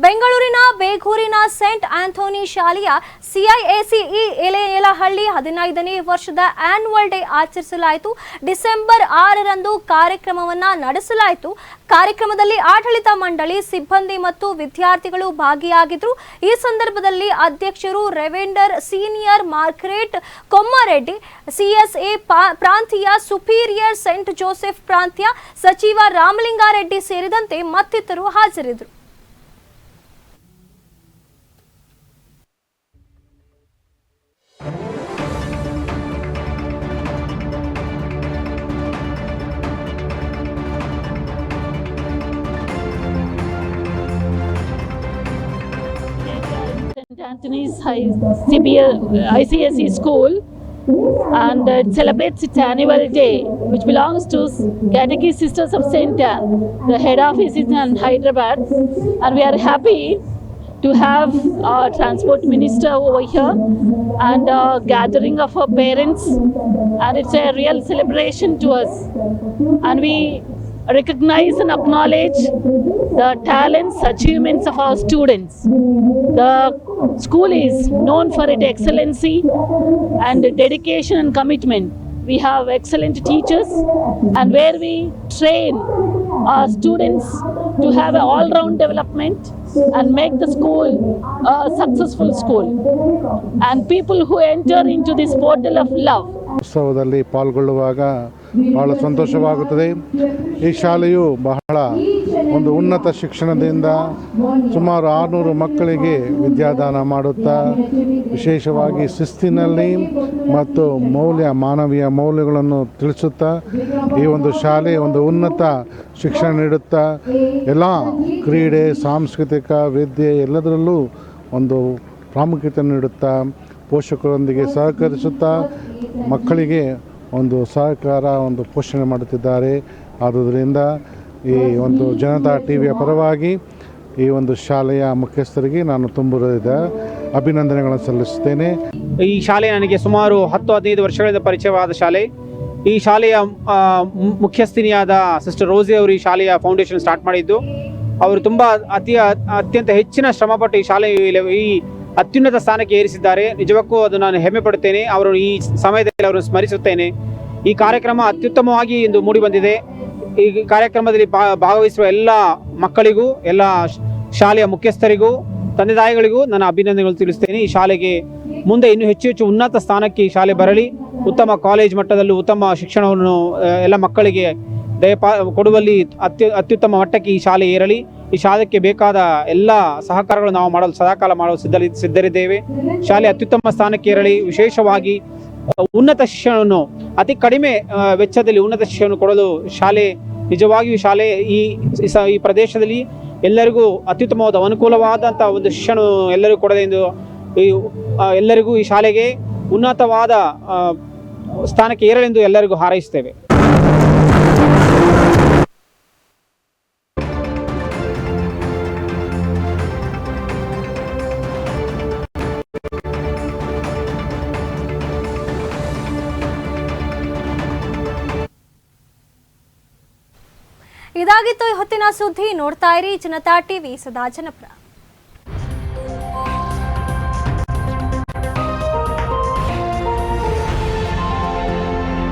ಬೆಂಗಳೂರಿನ ಬೇಗೂರಿನ Saint Anthony ಶಾಲೆಯ ಸಿಐಎಸಿಇ ಎಲೆಯಲಹಳ್ಳಿ 15ನೇ ವರ್ಷದ ಆನ್ಯುವಲ್ ಡೇ ಆಚರಿಸಲಾಯಿತು. ಡಿಸೆಂಬರ್ 6ರಂದು ಕಾರ್ಯಕ್ರಮವನ್ನು ನಡೆಸಲಾಯಿತು. ಕಾರ್ಯಕ್ರಮದಲ್ಲಿ ಆಡಳಿತ ಮಂಡಳಿ ಸಿಬ್ಬಂದಿ ಮತ್ತು ವಿದ್ಯಾರ್ಥಿಗಳು ಭಾಗಿಯಾಗಿದ್ದರು. ಈ ಸಂದರ್ಭದಲ್ಲಿ ಅಧ್ಯಕ್ಷರು ರೆವೆಂಡರ್ ಸೀನಿಯರ್ ಮಾರ್ಗರೇಟ್ ಕೊಮ್ಮಾರೆಡ್ಡಿ, ಸಿಎಸ್ಎ ಪ್ರಾಂತೀಯ ಸುಪೀರಿಯರ್ ಸೆಂಟ್ ಜೋಸೆಫ್ ಪ್ರಾಂತ್ಯ ಸಚಿವ ರಾಮಲಿಂಗಾರೆಡ್ಡಿ ಸೇರಿದಂತೆ ಮತ್ತಿತರರು ಹಾಜರಿದ್ದರು. St. Anthony's ICSE school, and it celebrates its annual day, which belongs to Catechi Sisters of St. Anne. The head office is in Hyderabad, and we are happy to have our transport minister over here and a gathering of our parents, and it's a real celebration to us, and we recognize and acknowledge the talents, achievements of our students. The school is known for its excellency and dedication and commitment. We have excellent teachers, and where we train our students to have an all-round development and make the school a successful school. And people who enter into this portal of love. ಉತ್ಸವದಲ್ಲಿ ಪಾಲ್ಗೊಳ್ಳುವಾಗ ಬಹಳ ಸಂತೋಷವಾಗುತ್ತದೆ. ಈ ಶಾಲೆಯು ಬಹಳ ಒಂದು ಉನ್ನತ ಶಿಕ್ಷಣದಿಂದ ಸುಮಾರು 600 ಮಕ್ಕಳಿಗೆ ವಿದ್ಯಾದಾನ ಮಾಡುತ್ತಾ ವಿಶೇಷವಾಗಿ ಶಿಸ್ತಿನಲ್ಲಿ ಮತ್ತು ಮಾನವೀಯ ಮೌಲ್ಯಗಳನ್ನು ತಿಳಿಸುತ್ತಾ ಈ ಒಂದು ಶಾಲೆ ಒಂದು ಉನ್ನತ ಶಿಕ್ಷಣ ನೀಡುತ್ತಾ ಎಲ್ಲ ಕ್ರೀಡೆ, ಸಾಂಸ್ಕೃತಿಕ, ವಿದ್ಯೆ ಎಲ್ಲದರಲ್ಲೂ ಒಂದು ಪ್ರಾಮುಖ್ಯತೆ ನೀಡುತ್ತಾ ಪೋಷಕರೊಂದಿಗೆ ಸಹಕರಿಸುತ್ತಾ ಮಕ್ಕಳಿಗೆ ಒಂದು ಸಹಕಾರ ಒಂದು ಪೋಷಣೆ ಮಾಡುತ್ತಿದ್ದಾರೆ. ಆದುದರಿಂದ ಈ ಒಂದು ಜನತಾ ಟಿವಿಯ ಪರವಾಗಿ ಈ ಒಂದು ಶಾಲೆಯ ಮುಖ್ಯಸ್ಥರಿಗೆ ನಾನು ತುಂಬುವುದ ಅಭಿನಂದನೆಗಳನ್ನು ಸಲ್ಲಿಸುತ್ತೇನೆ. ಈ ಶಾಲೆ ನನಗೆ ಸುಮಾರು 10-15 ವರ್ಷಗಳಿಂದ ಪರಿಚಯವಾದ ಶಾಲೆ. ಈ ಶಾಲೆಯ ಮುಖ್ಯಸ್ಥಿನಿಯಾದ ಸಿಸ್ಟರ್ ರೋಸಿ ಅವರು ಈ ಶಾಲೆಯ ಫೌಂಡೇಶನ್ ಸ್ಟಾರ್ಟ್ ಮಾಡಿದ್ದು. ಅವರು ತುಂಬ ಅತ್ಯಂತ ಹೆಚ್ಚಿನ ಶ್ರಮಪಟ್ಟು ಈ ಶಾಲೆ ಈ ಅತ್ಯುನ್ನತ ಸ್ಥಾನಕ್ಕೆ ಏರಿಸಿದ್ದಾರೆ. ನಿಜಕ್ಕೂ ಅದು ನಾನು ಹೆಮ್ಮೆ ಪಡುತ್ತೇನೆ. ಅವರು ಈ ಸಮಯದಲ್ಲಿ ಅವರನ್ನು ಸ್ಮರಿಸುತ್ತೇನೆ. ಈ ಕಾರ್ಯಕ್ರಮ ಅತ್ಯುತ್ತಮವಾಗಿ ಇಂದು ಮೂಡಿ ಬಂದಿದೆ. ಈ ಕಾರ್ಯಕ್ರಮದಲ್ಲಿ ಭಾಗವಹಿಸುವ ಎಲ್ಲ ಮಕ್ಕಳಿಗೂ, ಎಲ್ಲ ಶಾಲೆಯ ಮುಖ್ಯಸ್ಥರಿಗೂ, ತಂದೆ ತಾಯಿಗಳಿಗೂ ನನ್ನ ಅಭಿನಂದನೆಗಳು ತಿಳಿಸ್ತೇನೆ. ಈ ಶಾಲೆಗೆ ಮುಂದೆ ಇನ್ನೂ ಹೆಚ್ಚು ಹೆಚ್ಚು ಉನ್ನತ ಸ್ಥಾನಕ್ಕೆ ಈ ಶಾಲೆ ಬರಲಿ. ಉತ್ತಮ ಕಾಲೇಜ್ ಮಟ್ಟದಲ್ಲೂ ಉತ್ತಮ ಶಿಕ್ಷಣವನ್ನು ಎಲ್ಲ ಮಕ್ಕಳಿಗೆ ಕೊಡುವಲ್ಲಿ ಅತ್ಯುತ್ತಮ ಮಟ್ಟಕ್ಕೆ ಈ ಶಾಲೆ ಏರಲಿ. ಈ ಶಾಲೆಗೆ ಬೇಕಾದ ಎಲ್ಲ ಸಹಕಾರಗಳು ನಾವು ಸದಾಕಾಲ ಮಾಡಲು ಸಿದ್ಧರಿದ್ದೇವೆ. ಶಾಲೆ ಅತ್ಯುತ್ತಮ ಸ್ಥಾನಕ್ಕೆ ಏರಲಿ. ವಿಶೇಷವಾಗಿ ಉನ್ನತ ಶಿಕ್ಷಣವನ್ನು ಅತಿ ಕಡಿಮೆ ವೆಚ್ಚದಲ್ಲಿ ಉನ್ನತ ಶಿಕ್ಷಣವನ್ನು ಕೊಡಲು ಶಾಲೆ ನಿಜವಾಗಿಯೂ ಶಾಲೆ ಈ ಪ್ರದೇಶದಲ್ಲಿ ಎಲ್ಲರಿಗೂ ಅತ್ಯುತ್ತಮವಾದ ಅನುಕೂಲವಾದಂಥ ಒಂದು ಶಿಕ್ಷಣ ಎಲ್ಲರಿಗೂ ಕೊಡದೆ ಎಂದು ಎಲ್ಲರಿಗೂ ಈ ಶಾಲೆಗೆ ಉನ್ನತವಾದ ಸ್ಥಾನಕ್ಕೆ ಏರಲೆಂದು ಎಲ್ಲರಿಗೂ ಹಾರೈಸುತ್ತೇವೆ. ಇದಾಗಿತ್ತು ಹೊತ್ತಿನ ಸುದ್ದಿ. ನೋಡ್ತಾ ಇರಿ ಜನತಾ ಟಿವಿ, ಸದಾ ಜನಪರ.